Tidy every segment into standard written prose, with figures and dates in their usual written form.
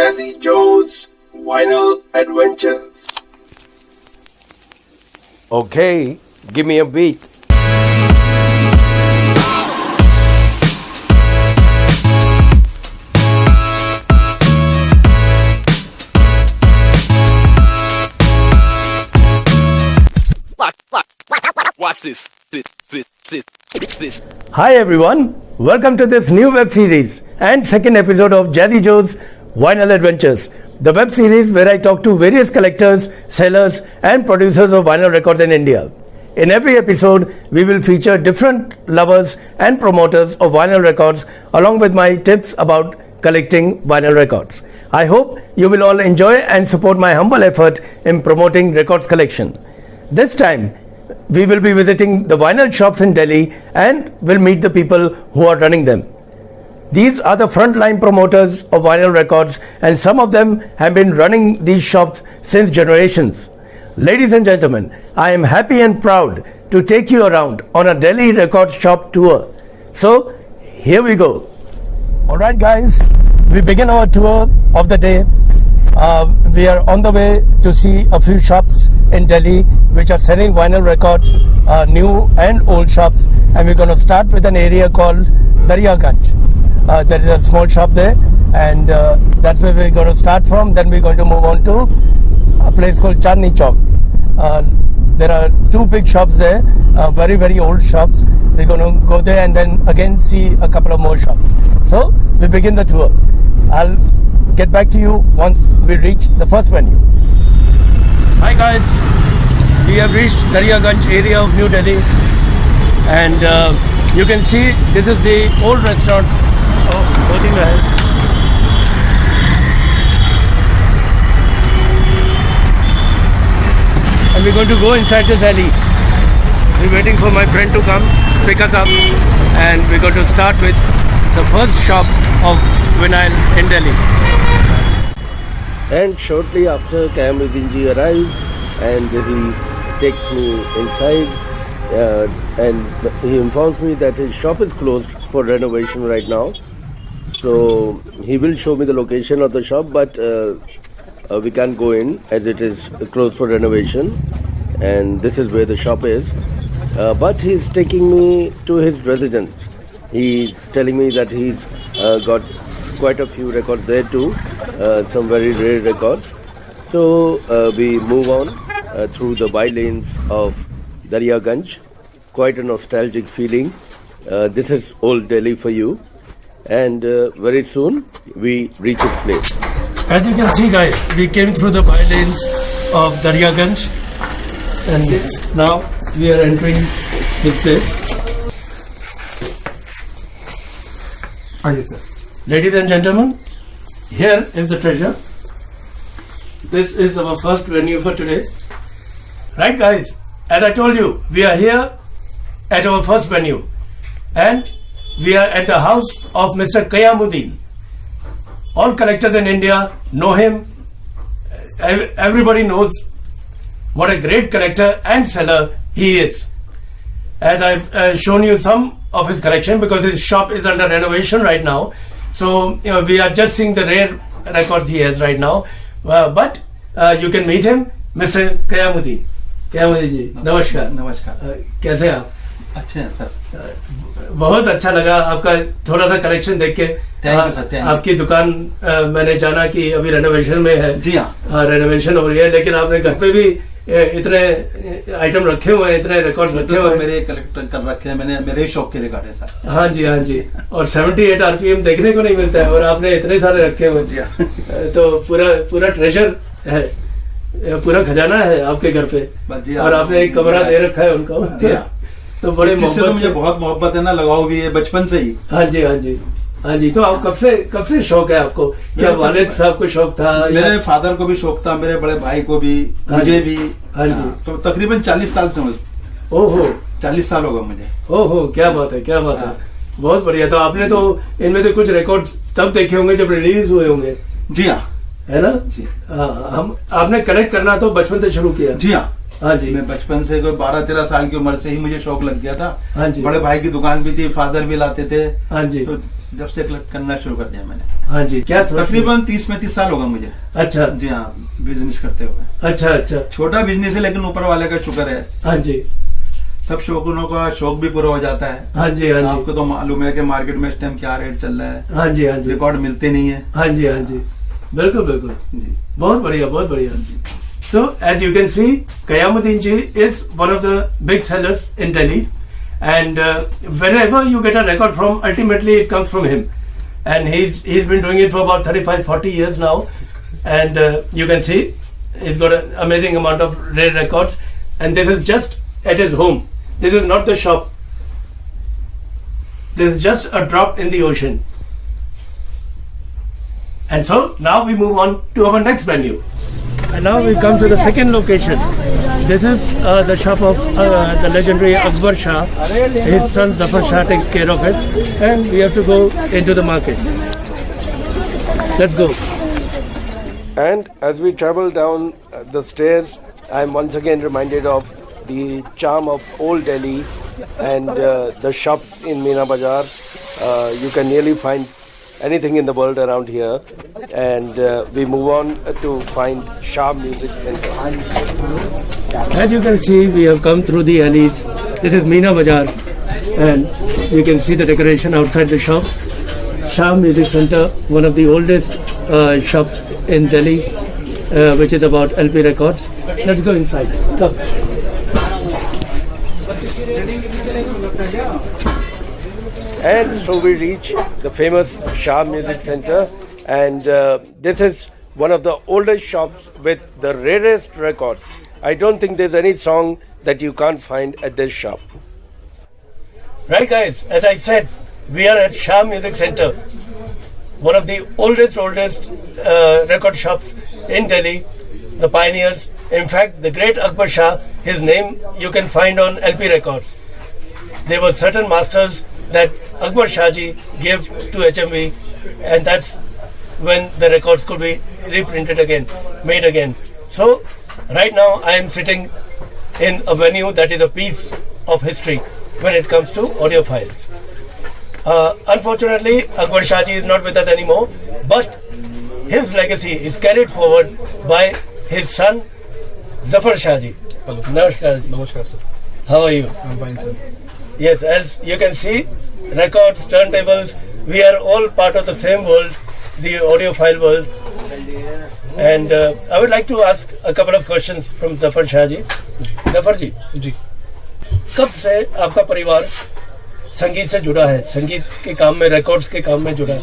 Jazzy Joe's Vinyl Adventures. Okay, give me a beat. Watch this. This. Hi everyone, welcome to this new web series and second episode of Jazzy Joe's Vinyl Adventures, the web series where I talk to various collectors, sellers and producers of vinyl records in India. In every episode, we will feature different lovers and promoters of vinyl records along with my tips about collecting vinyl records. I hope you will all enjoy and support my humble effort in promoting records collection. This time, we will be visiting the vinyl shops in Delhi and will meet the people who are running them. These are the frontline promoters of vinyl records and some of them have been running these shops since generations. Ladies and gentlemen, I am happy and proud to take you around on a Delhi record shop tour. So, here we go. Alright guys, we begin our tour of the day. We are on the way to see a few shops in Delhi which are selling vinyl records, new and old shops, and we're going to start with an area called Daryaganj. There is a small shop there, and that's where we're going to start from. Then we're going to move on to a place called Chandni Chowk. There are two big shops there, very, very old shops. We're going to go there and then again see a couple of more shops. So we begin the tour. I'll get back to you once we reach the first venue. Hi guys, we have reached Daryaganj area of New Delhi, and you can see this is the old restaurant. And we're going to go inside this alley. We're waiting for my friend to come pick us up, and we're going to start with the first shop of vinyl in Delhi. And shortly after, Kayamuddin ji arrives and he takes me inside and he informs me that his shop is closed for renovation right now. So he will show me the location of the shop, but we can't go in as it is closed for renovation, and this is where the shop is. But he's taking me to his residence. He's telling me that he's got quite a few records there too, some very rare records. So we move on through the by lanes of Daryaganj. Quite a nostalgic feeling. This is old Delhi for you. And very soon we reach its place. As you can see guys, we came through the by lanes of Daryaganj, and now we are entering this place. Ladies and gentlemen, here is the treasure. This is our first venue for today. Right guys, as I told you, we are here at our first venue, and we are at the house of Mr. Kayamuddin. All collectors in India know him. Everybody knows what a great collector and seller he is. As I've shown you some of his collection, because his shop is under renovation right now. So we are just seeing the rare records he has right now. But you can meet him, Mr. Kayamuddin. Kayamuddin ji, नमस्कार. नमस्कार. कैसे हैं आप? अच्छे हैं sir. बहुत अच्छा लगा आपका थोड़ा सा कलेक्शन देख के. आपकी दुकान मैंने जाना कि अभी रेनोवेशन में है. जी हाँ. रेनोवेशन हो रही है, लेकिन आपने घर पे भी इतने आइटम रखे हुए हैं, इतने रिकॉर्ड रखे हुए हैं. मेरे कलेक्ट कर रखे हैं मैंने, मेरे शौक के रिकॉर्ड है सर. हाँ जी, हाँ जी. और 78 RPM देखने को नहीं मिलता है, और आपने इतने सारे रखे हुए हैं. तो पूरा ट्रेजर है, पूरा खजाना है आपके घर पे. और आपने एक कमरा दे रखा है उनको. तो बड़े मोहब्बत, मुझे बहुत मोहब्बत है ना, लगाओ भी है बचपन से ही. हाँ जी, हाँ जी, हाँ जी. तो आप कब से शौक है आपको? क्या वालिद साहब को शौक था? मेरे फादर को भी शौक था, मेरे बड़े भाई को भी, मुझे भी. हाँ जी. तो तकरीबन 40 साल से. ओहो, 40 साल होगा मुझे. ओहो, क्या बात है, क्या बात है. बहुत बढ़िया. तो आपने तो इनमें से कुछ रिकॉर्ड तब देखे होंगे जब रिलीज हुए होंगे. जी हाँ. है ना जी. हम आपने कलेक्ट करना तो बचपन से शुरू किया? जी हाँ. हाँ जी. मैं बचपन से कोई 12-13 साल की उम्र से ही मुझे शौक लग गया था. हाँ जी. बड़े भाई की दुकान भी थी, फादर भी लाते थे. हाँ जी. तो जब से कलेक्ट करना शुरू कर दिया मैंने। हाँ जी, क्या तकरीबन 30-35 साल होगा मुझे। अच्छा जी हाँ, बिजनेस करते हुए। अच्छा अच्छा, छोटा बिजनेस है लेकिन ऊपर वाले का शुक्र है। हाँ जी, सब शौकीनों का शौक भी पूरा हो जाता है। हाँ जी, हाँ जी, आपको तो मालूम है कि मार्केट में इस टाइम क्या रेट चल रहा है। हाँ जी, हाँ जी, रिकॉर्ड मिलते नहीं है। हाँ जी, हाँ जी, बिल्कुल बिल्कुल जी, बहुत बढ़िया, बहुत बढ़िया। So as you can see, Qiamuddin ji is one of the big sellers in Delhi, and wherever you get a record from, ultimately it comes from him, and he's been doing it for about 35-40 years now, and you can see he's got an amazing amount of rare records, and this is just at his home. This is not the shop. This is just a drop in the ocean. And so now we move on to our next venue. And now we come to the second location. This is the shop of the legendary Akbar Shah. His son Zafar Shah takes care of it, and we have to go into the market. Let's go. And as we travel down the stairs, I'm once again reminded of the charm of old Delhi and the shops in Meena Bazaar. You can nearly find anything in the world around here, and we move on to find Shah Music Center. As you can see, we have come through the alleys. This is Meena Bazaar, and you can see the decoration outside the shop. Shah Music Center, one of the oldest shops in Delhi, which is about LP records. Let's go inside. Come. And so we reach the famous Shah Music Center, and this is one of the oldest shops with the rarest records. I don't think there's any song that you can't find at this shop. Right, guys, as I said, we are at Shah Music Center, one of the oldest record shops in Delhi, the pioneers. In fact, the great Akbar Shah, his name you can find on LP records. There were certain masters that Akbar Shah ji gave to HMV, and that's when the records could be reprinted again, made again. So right now I am sitting in a venue that is a piece of history when it comes to audiophiles. Unfortunately, Akbar Shah ji is not with us anymore, but his legacy is carried forward by his son Zafar Shah ji. Hello. Namaskar. Namaskar, sir. How are you? I'm fine, sir. Yes, as you can see, records, turntables, we are all part of the same world, the audiophile world. And I would like to ask a couple of questions from Zafar Shah ji. Zafar ji, जी कब से आपका परिवार संगीत से जुड़ा है, संगीत के काम में, रिकॉर्ड्स के काम में जुड़ा है?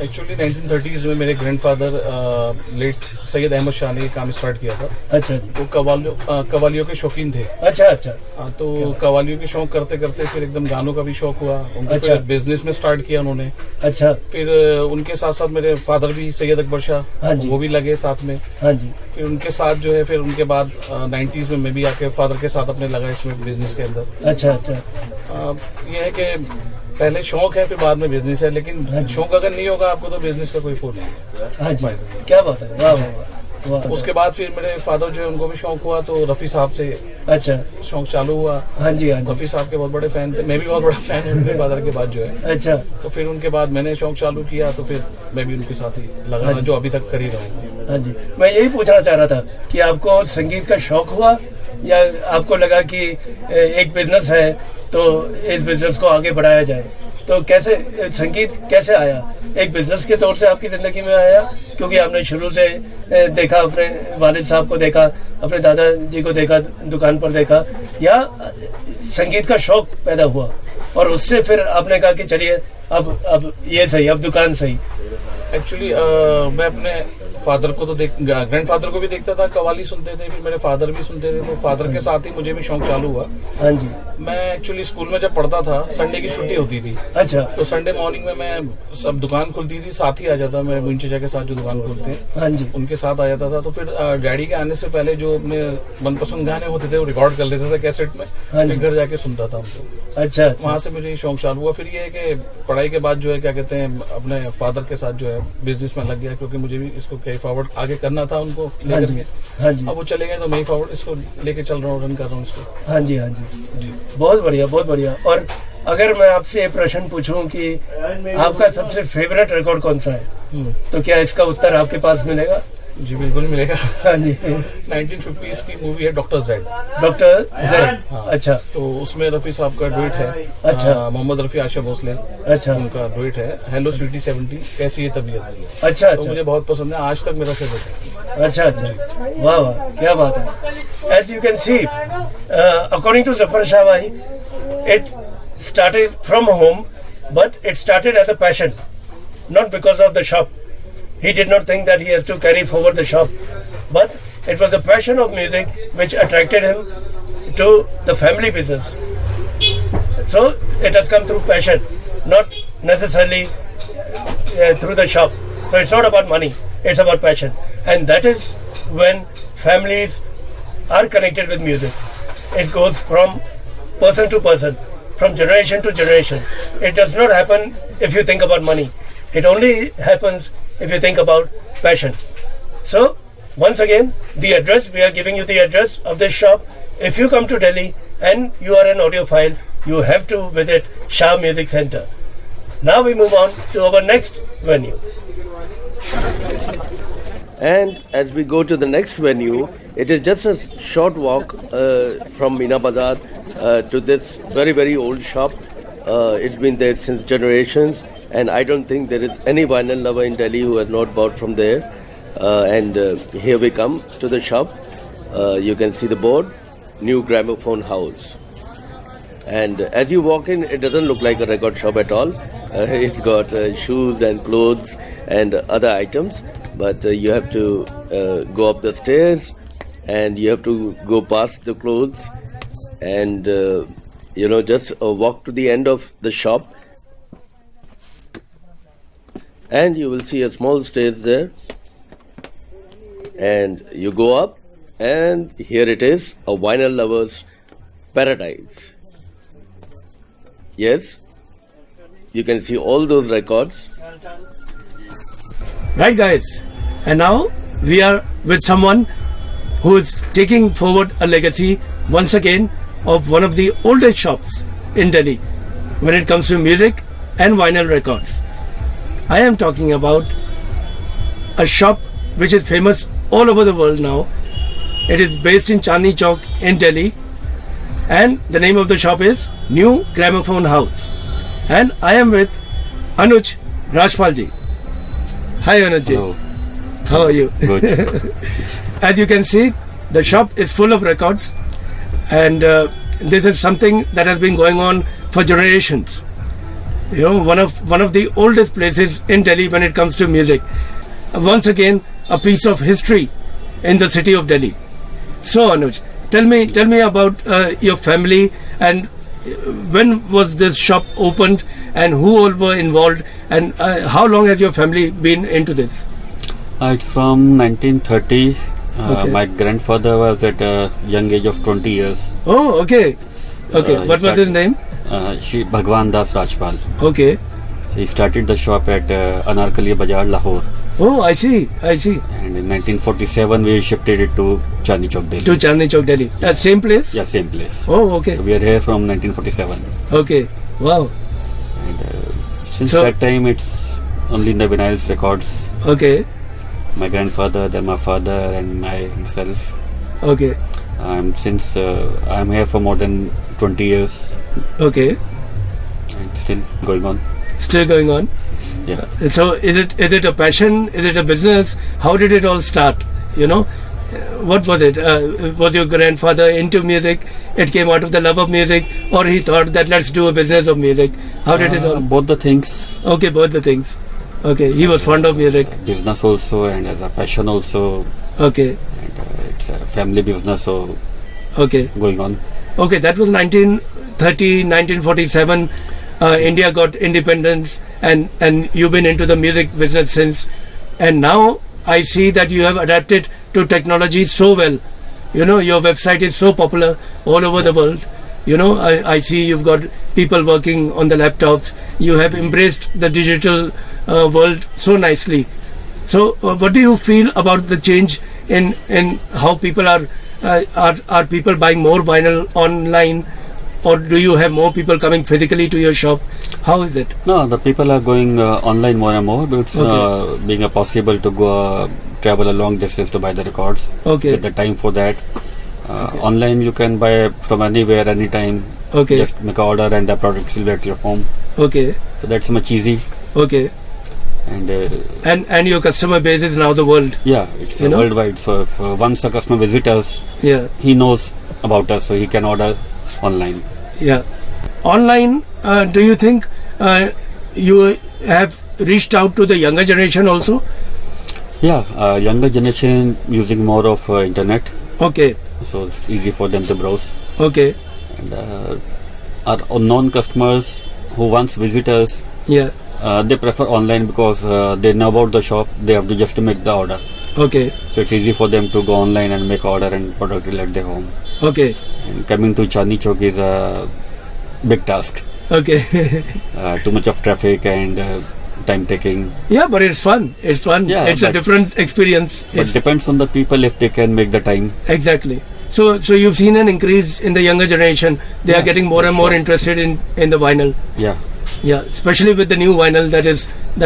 एक्चुअली 1930s में मेरे ग्रैंडफादर लेट सैयद अहमद शाह ने ये काम स्टार्ट किया था। अच्छा जी। वो कवालियों के शौकीन थे। अच्छा अच्छा। तो कवालियों के शौक करते करते फिर एकदम गानों का भी शौक हुआ उनको। अच्छा। फिर बिजनेस में स्टार्ट किया उन्होंने। अच्छा। फिर उनके साथ साथ मेरे फादर भी सैयद अकबर शाह, हाँ जी, वो भी लगे साथ में। हाँ जी। फिर उनके साथ जो है, फिर उनके बाद 90s में मैं भी आके फादर के साथ अपने लगा इसमें बिजनेस के अंदर। अच्छा अच्छा। ये है कि पहले शौक है फिर बाद में बिजनेस है, लेकिन शौक अगर नहीं होगा आपको तो बिजनेस का कोई फोन नहीं। हाँ जी, क्या बात है, वाह वाह वाह। उसके बाद फिर मेरे फादर जो है उनको भी शौक हुआ तो रफी साहब से अच्छा शौक चालू हुआ। हाँ जी, हाँ जी। रफी साहब के बहुत बड़े फैन थे, मैं भी बहुत बड़ा फैन हूँ उनके फादर के बाद जो है। अच्छा। तो फिर उनके बाद मैंने शौक चालू किया तो फिर मैं भी उनके साथ ही लगा, जो अभी तक कर ही रहा हूँ। हाँ जी, मैं यही पूछना चाह रहा था कि आपको संगीत का शौक हुआ या आपको लगा कि एक बिजनेस है तो इस बिजनेस को आगे बढ़ाया जाए? तो कैसे संगीत कैसे आया? एक बिजनेस के तौर से आपकी जिंदगी में आया क्योंकि आपने शुरू से देखा, अपने वालिद साहब को देखा, अपने दादाजी को देखा, दुकान पर देखा, या संगीत का शौक पैदा हुआ और उससे फिर आपने कहा कि चलिए अब ये सही, अब दुकान सही? एक्चुअली मैं अपने फादर को तो ग्रैंडफादर को भी देखता था, कवाली सुनते थे, फिर मेरे फादर भी सुनते थे, तो फादर के साथ ही मुझे भी शौक चालू हुआ। हाँ जी। मैं एक्चुअली स्कूल में जब पढ़ता था संडे की छुट्टी होती थी। अच्छा। तो संडे मॉर्निंग में मैं सब दुकान खुलती थी साथ ही आ जाता, मैं मुइन चचा के साथ जो दुकान खोलते हैं हाँ जी, उनके साथ आ जाता था। तो फिर डैडी के आने से पहले जो अपने मनपसंद गाने होते थे वो रिकॉर्ड कर लेता था कैसेट में, हाँ जी, फिर घर जाके सुनता था उनको। अच्छा। वहाँ से मुझे शौक चालू हुआ। फिर ये है कि पढ़ाई के बाद जो है क्या कहते हैं अपने फादर के साथ जो है बिजनेस में लग गया, क्योंकि मुझे भी इसको कैरी फॉरवर्ड आगे करना था उनको हाँ लेकर जी, के। हाँ जी। अब वो चले गए तो मैं ही फॉरवर्ड इसको लेके चल रहा हूँ, रन कर रहा हूँ इसको। हाँ जी, हाँ जी, बहुत बढ़िया, बहुत बढ़िया। और अगर मैं आपसे ये प्रश्न पूछूं कि आपका सबसे फेवरेट रिकॉर्ड कौन सा है, तो क्या इसका उत्तर आपके पास मिलेगा? जी बिल्कुल मिलेगा। हाँ जी। 1950s की मूवी है डॉक्टर जेड। Doctor Z. अच्छा। तो उसमें रफी साहब का डुएट है। अच्छा। मोहम्मद रफी, आशा भोसले। अच्छा। उनका डुएट है हेलो स्वीटी 70 कैसी है तबीयत। अच्छा तो मुझे बहुत पसंद है, आज तक मेरा फेवरेट है। अच्छा अच्छा, वाह वाह, क्या बात है। As you can see, according to Zafar Shah Bhai, it started from home, but it started as a passion, not because of the shop. He did not think that he has to carry forward the shop, but it was a passion of music which attracted him to the family business. So it has come through passion, not necessarily through the shop. So it's not about money, it's about passion. And that is when families are connected with music. It goes from person to person, from generation to generation. It does not happen if you think about money. It only happens if you think about passion. So, once again, the address, we are giving you the address of this shop. If you come to Delhi and you are an audiophile, you have to visit Shah Music Center. Now we move on to our next venue. And as we go to the next venue, it is just a short walk from Meena Bazar to this very, very old shop. It's been there since generations, and I don't think there is any vinyl lover in Delhi who has not bought from there. Here we come to the shop. You can see the board, New Gramophone House. And as you walk in, it doesn't look like a record shop at all. It's got shoes and clothes and other items. But you have to go up the stairs, and you have to go past the clothes, and just walk to the end of the shop, and you will see a small stairs there, and you go up, and here it is, a vinyl lover's paradise. Yes, you can see all those records. Right, guys, and now we are with someone who is taking forward a legacy once again of one of the oldest shops in Delhi when it comes to music and vinyl records. I am talking about a shop which is famous all over the world now. It is based in Chandni Chowk in Delhi, and the name of the shop is New Gramophone House. And I am with Anuj Rajpal ji. Hi Anuj ji. Hello. How are you? Good. As you can see, the shop is full of records, and this is something that has been going on for generations. You know, one of the oldest places in Delhi when it comes to music. Once again, a piece of history in the city of Delhi. So Anuj, tell me about your family, and when was this shop opened, and who all were involved, and how long has your family been into this? It's from 1930. Okay. My grandfather was at a young age of 20 years. Oh, okay. Okay. What was his name? Bhagwan Das Rajpal. Okay. He started the shop at Anarkali Bazaar, Lahore. Oh, I see. And in 1947, we shifted it to Chandni Chowk, Delhi. To Chandni Chowk, Delhi. Same place? Yeah, same place. Oh, okay. So we are here from 1947. Okay. Wow. And since that time, it's only in the vinyls records. Okay. My grandfather, then my father, and myself. Okay. Since I'm here for more than 20 years. Okay. And still going on. Still going on. Yeah. So is it a passion? Is it a business? How did it all start? You know, what was it? Was your grandfather into music? It came out of the love of music, or he thought that let's do a business of music? How did it all? Both the things. Okay, both the things. Okay, he was fond of music. Business also, and as a passion also. Okay. And it's a family business, so okay, going on. Okay, that was 1930, 1947. India got independence, and you've been into the music business since. And now I see that you have adapted to technology so well. You know, your website is so popular all over the world. You know, I see you've got people working on the laptops. You have embraced the digital world so nicely. So, what do you feel about the change in how people are people buying more vinyl online, or do you have more people coming physically to your shop? How is it? No, the people are going online more and more. But it's being possible to go travel a long distance to buy the records. Okay. Get the time for that. Online you can buy from anywhere, anytime. Okay. Just make an order and the products will be at your home. Okay. So that's much easy. Okay. And your customer base is now the world. yeah, it's You know? worldwide. So if once a customer visits us, Yeah. he knows about us, so he can order online. Yeah. Online, do you think you have reached out to the younger generation also? Yeah, younger generation using more of internet, Okay. so it's easy for them to browse. Okay. And our unknown customers who once visit us, Yeah. they prefer online because they know about the shop. They have to just to make the order. Okay. So it's easy for them to go online and make order and product will at their home. Okay. And coming to Chandni Chowk is a big task. Okay. Too much of traffic and time taking. Yeah, but it's fun. It's fun. Yeah, it's a but- different experience. But It's, depends on the people if they can make the time. exactly. So you've seen an increase in the younger generation. They are getting more and more interested in the vinyl. Yeah. Yeah, especially with the new vinyl that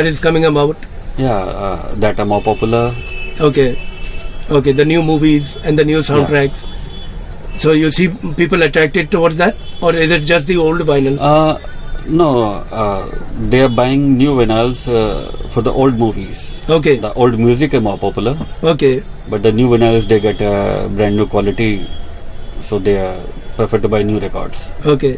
is coming about. Yeah, that are more popular. Okay. Okay, the new movies and the new soundtracks. So you see people attracted towards that, or is it just the old vinyl? No, they are buying new vinyls for the old movies. Okay. The old music is more popular, Okay. but the new vinyls they get a brand new quality, so they prefer to buy new records. Okay.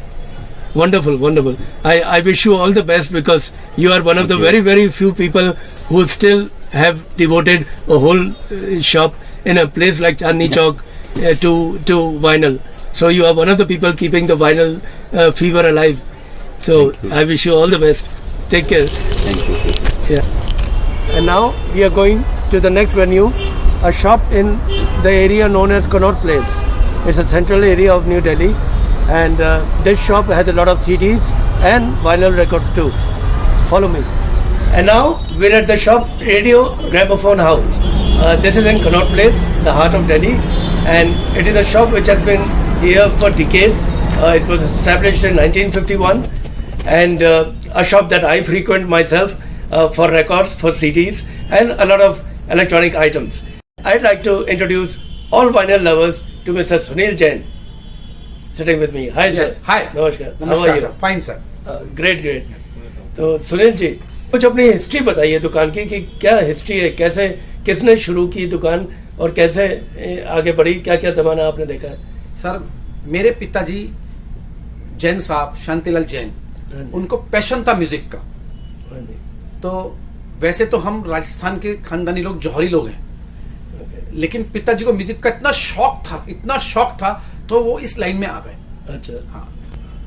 Wonderful, wonderful. I wish you all the best because you are one of the very, very few people who still have devoted a whole shop in a place like Chandni Chowk to vinyl. So you are one of the people keeping the vinyl fever alive. So Thank you. I wish you all the best. Take care. Thank you. Yeah. And now we are going to the next venue, a shop in the area known as Connaught Place. It's a central area of New Delhi, and this shop has a lot of CDs and vinyl records too. Follow me. And now we're at the shop Radio Gramophone House. This is in Connaught Place, the heart of Delhi, and it is a shop which has been here for decades. It was established in 1951, and a shop that I frequent myself for records, for CDs, and a lot of electronic items. I'd like to introduce all vinyl lovers to Mr. Sunil Jain, sitting with me. Hi, Yes, sir. hi. Namaskar. How are नमस्कार you? Sir, fine sir. Great great. तो सुनील जी, कुछ अपनी history बताइए दुकान की कि क्या history है, कैसे किसने शुरू की दुकान और कैसे आगे बढ़ी, क्या क्या जमाना आपने देखा है? सर मेरे पिताजी जैन साहब शांतिलाल जैन, हाँ जी। उनको पैशन था म्यूजिक का। हाँ जी। तो वैसे तो हम राजस्थान के खानदानी लोग जौहरी लोग हैं, लेकिन पिताजी को म्यूजिक का इतना शौक था तो वो इस लाइन में आ गए। अच्छा। हाँ।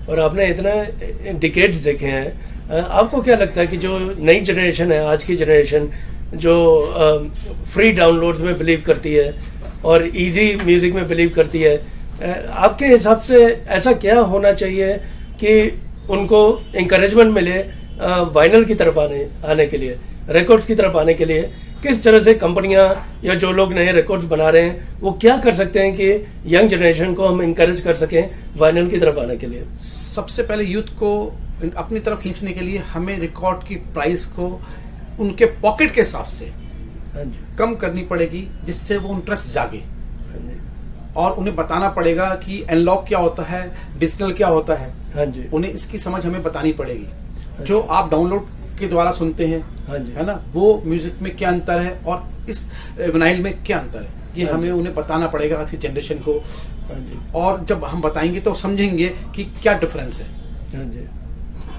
और आपने इतना डिकेड्स देखे हैं, आपको क्या लगता है कि जो नई जनरेशन है, आज की जनरेशन जो फ्री डाउनलोड्स में बिलीव करती है और इजी म्यूजिक में बिलीव करती है, आपके हिसाब से ऐसा क्या होना चाहिए कि उनको इंकरेजमेंट मिले वाइनल की तरफ आने के लिए, रिकॉर्ड्स की तरफ आने के लिए? किस तरह से कंपनियां या जो लोग नए रिकॉर्ड्स बना रहे हैं वो क्या कर सकते हैं कि यंग जनरेशन को हम इंकरेज कर सकें वाइनल की तरफ आने के लिए? सबसे पहले यूथ को अपनी तरफ खींचने के लिए हमें रिकॉर्ड की प्राइस को उनके पॉकेट के हिसाब से हाँ जी। कम करनी पड़ेगी, जिससे वो इंटरेस्ट जागे। हाँ जी। और उन्हें बताना पड़ेगा कि एनालॉग क्या होता है, डिजिटल क्या होता है। हाँ जी। उन्हें इसकी समझ हमें बतानी पड़ेगी। जो आप डाउनलोड के द्वारा सुनते हैं, हाँ जी। है ना, वो म्यूजिक में क्या अंतर है और इस विनाइल में क्या अंतर है, ये हाँ हमें उन्हें बताना पड़ेगा आज की जनरेशन को। हाँ जी। और जब हम बताएंगे तो समझेंगे कि क्या डिफरेंस है। हाँ जी।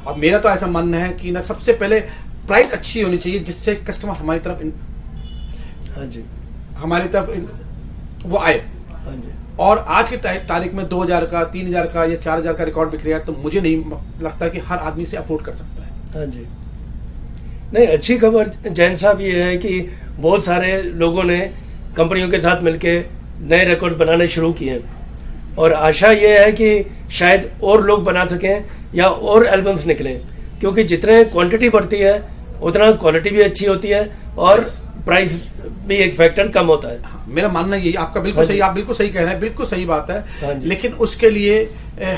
और मेरा तो ऐसा मानना है कि ना सबसे पहले प्राइस अच्छी होनी चाहिए, जिससे कस्टमर हमारी तरफ हाँ जी। वो आए। हाँ जी। और आज की तारीख में 2000 का, 3000 का या 4000 का रिकॉर्ड बिक रहा है, तो मुझे नहीं लगता कि हर आदमी से अफोर्ड कर सकता है। हाँ जी। नहीं, अच्छी खबर जैन साहब ये है कि बहुत सारे लोगों ने कंपनियों के साथ मिलके नए रिकॉर्ड बनाने शुरू किए हैं और आशा ये है कि शायद और लोग बना सकें या और एल्बम्स निकलें, क्योंकि जितने क्वांटिटी बढ़ती है उतना क्वालिटी भी अच्छी होती है और प्राइस भी एक फैक्टर कम होता है। मेरा मानना यही, आपका बिल्कुल सही, आप बिल्कुल सही कह रहे हैं, बिल्कुल सही बात हाँ है। जी। लेकिन उसके लिए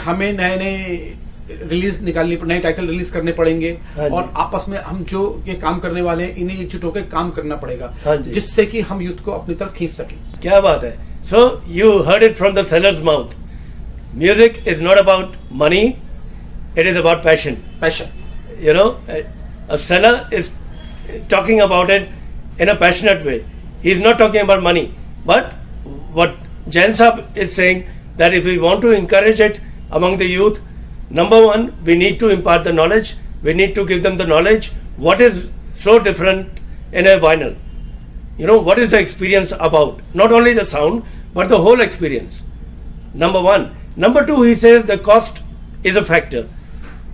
हमें नए नए रिलीज निकालनी, नए टाइटल रिलीज करने पड़ेंगे हाँ जी। और आपस में हम जो ये काम करने वाले हैं इन्हें एकजुट होकर काम करना पड़ेगा, हाँ जी। जिससे कि हम यूथ को अपनी तरफ खींच सकें। क्या बात है। So you heard it from the sellers mouth, music is not about money, it is about passion. Passion, You know, a seller is talking about it in a passionate way. He's not talking about money. But what Jain Saab is saying, that if we want to encourage it among the youth, number one, we need to impart the knowledge. We need to give them the knowledge. What is so different in a vinyl? You know, what is the experience about? Not only the sound, but the whole experience. Number one. Number two, he says the cost is a factor.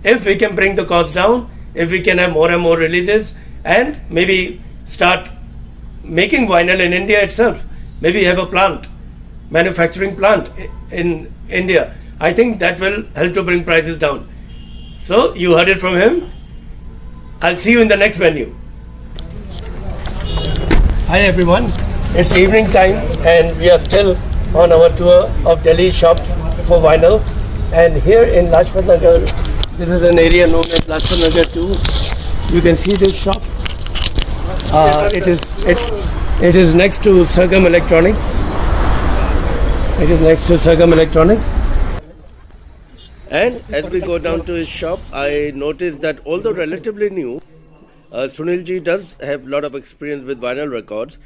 If we can bring the cost down, if we can have more and more releases and maybe start making vinyl in India itself, maybe have a plant, manufacturing plant in India, I think that will help to bring prices down. So you heard it from him. I'll see you in the next venue. Hi everyone, it's evening time and we are still on our tour of Delhi shops for vinyl, and here in Lajpat Nagar, this is an area known as Lajpat Nagar 2. You can see this shop. It is next to Sargam Electronics. It is next to Sargam Electronics. And as we go down to his shop, I noticed that although relatively new, Sunilji does have a lot of experience with vinyl records,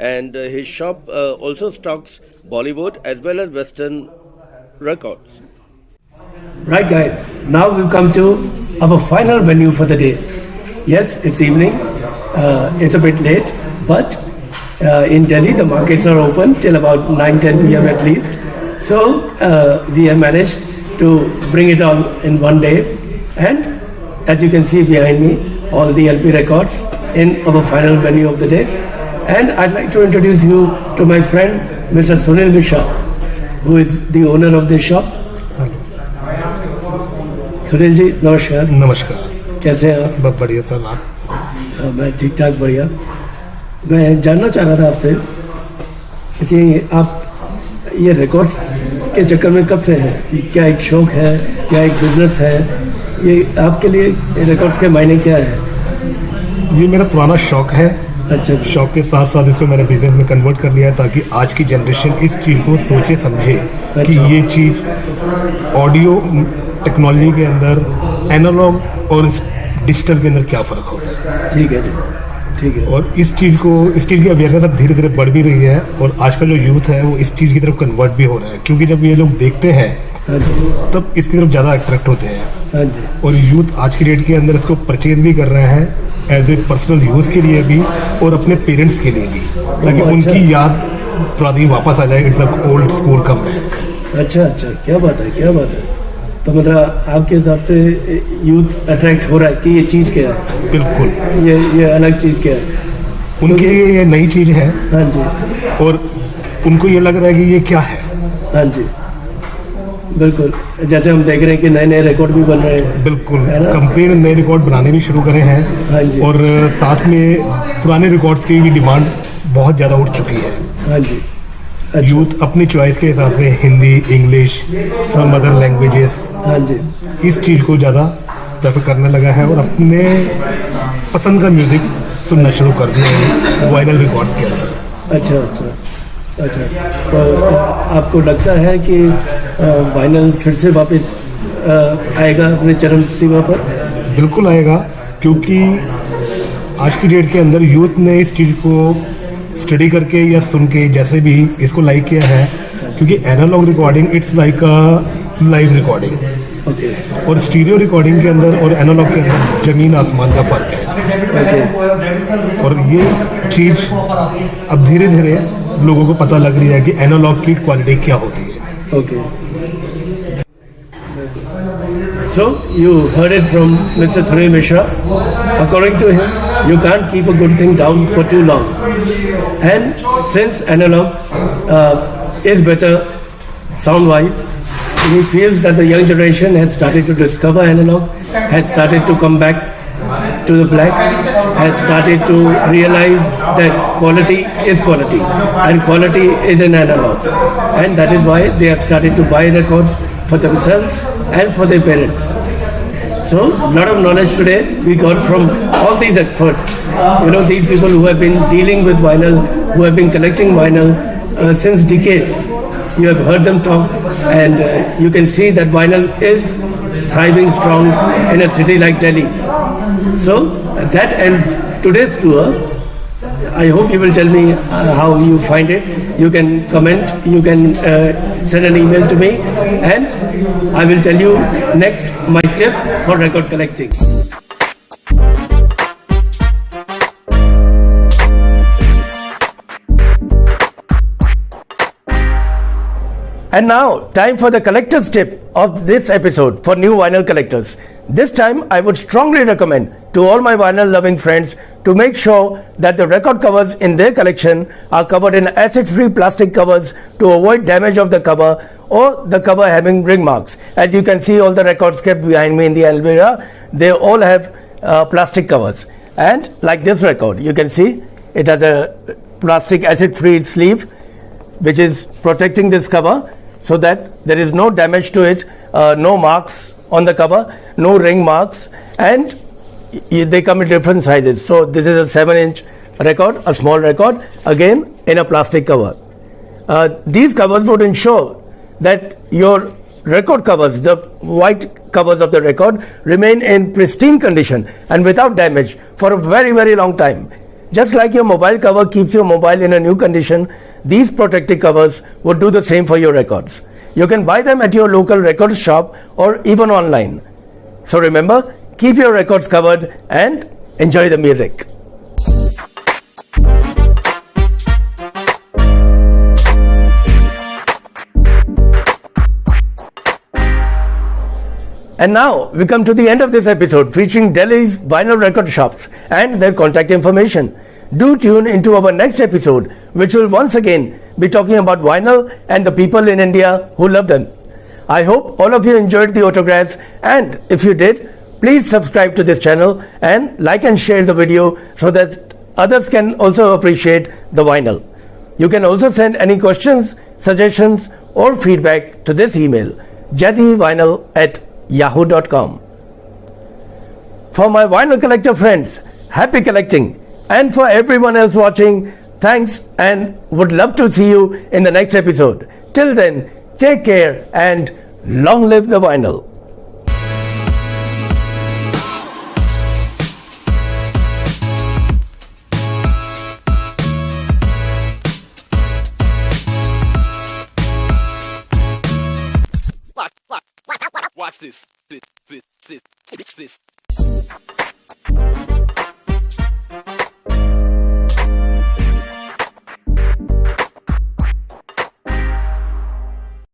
and his shop also stocks Bollywood as well as Western records. Right guys, now we've come to our final venue for the day. Yes, it's evening, it's a bit late, but in Delhi the markets are open till about 9-10 PM at least. So we have managed to bring it all in one day, and as you can see behind me, all the LP records in our final venue of the day. And I'd like to introduce you to my friend Mr. Sunil Mishra, who is the owner of this shop. Sunil ji नमस्कार। नमस्कार, कैसे हैं आप? बहुत बढ़िया sir. आप? मैं ठीक ठाक बढ़िया। मैं जानना चाह रहा था आपसे कि आप ये रिकॉर्ड्स के चक्कर में कब से हैं? क्या एक शौक है या एक बिजनेस है? ये आपके लिए रिकॉर्ड्स के मायने क्या है? ये मेरा पुराना शौक है। अच्छा, शौक के साथ साथ इसको मैंने बिजनेस में कन्वर्ट कर लिया है, ताकि आज की जनरेशन इस चीज़ को सोचे समझे कि अच्छा। ये चीज़ ऑडियो टेक्नोलॉजी के अंदर एनालॉग और डिजिटल के अंदर क्या फ़र्क होता है। ठीक है जी, ठीक है। और इस चीज़ की अवेयरनेस अब धीरे धीरे बढ़ भी रही है, और आज का जो यूथ है वो इस चीज़ की तरफ कन्वर्ट भी हो रहा है, क्योंकि जब ये लोग देखते हैं हाँ जी, तब इसकी तरफ ज़्यादा अट्रैक्ट होते हैं। हाँ जी, और यूथ आज की डेट के अंदर इसको परचेज भी कर रहे हैं एज ए पर्सनल यूज़ के लिए भी, और अपने पेरेंट्स के लिए भी, ताकि अच्छा। उनकी याद पुरानी वापस आ जाए। It's a old school come back. अच्छा अच्छा, क्या बात है, क्या बात है। तो मतलब आपके हिसाब से यूथ अट्रैक्ट हो रहा है कि ये चीज़ क्या है? बिल्कुल, ये अलग चीज़ क्या है? उनके लिए ये नई चीज़ है, हाँ जी, और उनको ये लग रहा है कि ये क्या है। हाँ जी, बिल्कुल। जैसे हम देख रहे हैं कि नए नए रिकॉर्ड भी बन रहे हैं। बिल्कुल, है ना? कंपनी ने नए रिकॉर्ड बनाने भी शुरू करे हैं, हाँ जी, और साथ में पुराने रिकॉर्ड्स की भी डिमांड बहुत ज़्यादा उठ चुकी है। हाँ जी, यूथ अपनी चॉइस के हिसाब से Hindi, English, some other languages, हाँ जी, इस चीज़ को ज़्यादा प्रेफर करने लगा है, और अपने पसंद का म्यूज़िक सुनना शुरू कर दिया है वाइनल रिकॉर्ड्स के अंदर। अच्छा अच्छा अच्छा। तो आपको लगता है कि वाइनल फिर से वापस आएगा अपने चरम सीमा पर? बिल्कुल आएगा, क्योंकि आज की डेट के अंदर यूथ ने इस चीज़ को स्टडी करके या सुन के जैसे भी इसको लाइक किया है, क्योंकि analogue recording it's like a live recording, okay, और स्टीरियो रिकॉर्डिंग के अंदर और एनालॉग के अंदर ज़मीन आसमान का फ़र्क है। ओके, और ये चीज़ अब धीरे धीरे लोगों को पता लग रही है कि एनालॉग की क्वालिटी क्या होती है। Okay. So you heard it from Mr. Sunil Mishra. According to him, you can't keep a good thing down for too long. And since analog is better sound-wise, he feels that the young generation has started to discover analog, has started to come back to the black, has started to realize that quality is quality and quality is an analog, and that is why they have started to buy records for themselves and for their parents. So, lot of knowledge today we got from all these experts. These people who have been dealing with vinyl, who have been collecting vinyl since decades. You have heard them talk, and you can see that vinyl is thriving strong in a city like Delhi. So, that ends today's tour. I hope you will tell me how you find it. You can comment, you can send an email to me, and I will tell you next my tip for record collecting. And now, time for the collector's tip of this episode for new vinyl collectors. This time, I would strongly recommend to all my vinyl-loving friends to make sure that the record covers in their collection are covered in acid-free plastic covers to avoid damage of the cover or the cover having ring marks. As you can see, all the records kept behind me in the Alvera, they all have plastic covers. And like this record, you can see it has a plastic acid-free sleeve which is protecting this cover, so that there is no damage to it, no marks on the cover, no ring marks, and they come in different sizes. So this is a 7-inch record, a small record, again in a plastic cover. These covers would ensure that your record covers, the white covers of the record, remain in pristine condition and without damage for a very, very long time. Just like your mobile cover keeps your mobile in a new condition, these protective covers would do the same for your records. You can buy them at your local record shop or even online. So remember, keep your records covered and enjoy the music. And now we come to the end of this episode featuring Delhi's vinyl record shops and their contact information. Do tune into our next episode, which will once again be talking about vinyl and the people in India who love them. I hope all of you enjoyed the autographs, and if you did, please subscribe to this channel and like and share the video so that others can also appreciate the vinyl. You can also send any questions, suggestions or feedback to this email, jazzyvinyl@yahoo.com. For my vinyl collector friends, happy collecting! And for everyone else watching, thanks, and would love to see you in the next episode. Till then, take care and long live the vinyl. Watch this.